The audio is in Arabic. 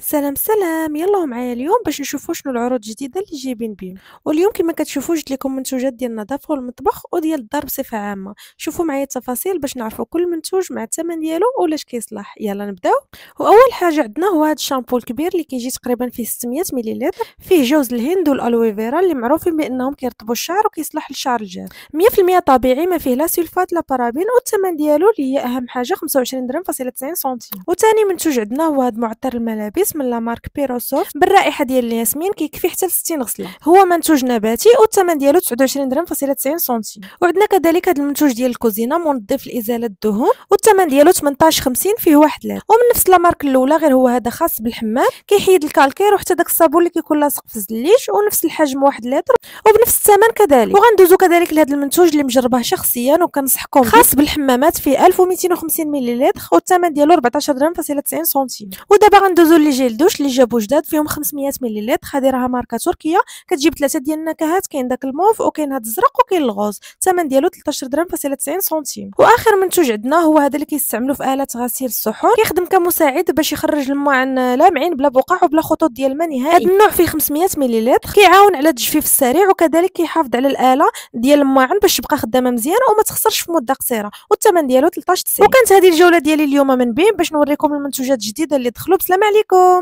سلام سلام، يلاه معايا اليوم باش نشوفوا شنو العروض الجديده اللي جايبين بهم. واليوم كما كتشوفوا جبت لكم منتوجات ديال النظافه والمطبخ وديال الدار بصفه عامه. شوفوا معايا التفاصيل باش نعرفوا كل منتوج مع الثمن ديالو ولاش كيصلح. يلا نبداو. واول حاجه عندنا هو هذا الشامبو الكبير اللي كيجي تقريبا فيه 600 ملل، فيه جوز الهند والالوي فيرا اللي معروفين بانهم كيرطبوا الشعر وكيصلح للشعر الجاف. 100% طبيعي، ما فيه لا سلفات لا بارابين، والثمن ديالو اللي هي اهم حاجه 25 درهم فاصله 90 سنتيم. وثاني منتوج عندنا هو هذا معطر الملابس من لا مارك بيروسوفت بالرائحه ديال الياسمين، كيكفي حتى ل 60 غسله. هو منتوج نباتي والثمن ديالو 29 درهم فاصله 90 سنتيم. وعندنا كذلك هذا المنتوج ديال الكوزينه منظف لازاله الدهون والثمن ديالو 18.50 فيه واحد لتر، ومن نفس لا مارك الاولى، غير هو هذا خاص بالحمام، كيحيد الكالكير وحتى داك الصابون اللي كيكون لاصق في الزليش، ونفس الحجم واحد لتر وبنفس الثمن كذلك. وغندوزو كذلك لهذا المنتوج اللي مجربه شخصيا وكنصحكم به، خاص بالحمامات، فيه 1250 ملل والثمن ديالو 14 درهم فاصله 90 سنتيم. ودابا غندوزو لي جيل دوش اللي جابو جداد، فيهم 500 ملل. هذه راها ماركه تركيه، كتجيب ثلاثه ديال النكهات، كاين داك الموف وكاين هذا الزرق وكاين الغوز. الثمن ديالو 13 درهم فاصله 90 سنتيم. واخر منتوج عندنا هو هذا اللي كيستعملوا في آلة غسيل الصحون، كيخدم كمساعد باش يخرج الماء عن لامعين بلا بقع وبلا خطوط ديال الماء نهائي. هذا النوع فيه 500 ملل، كيعاون على التجفيف السريع وكذلك كيحافظ على الآلة ديال الماعن باش تبقى خدامه مزيان وما تخسرش في مده قصيره، والثمن ديالو 13.90. وكانت هذه الجوله ديالي اليوم من بين باش نوريكم المنتوجات الجديده اللي دخلوا. بسلام عليكم.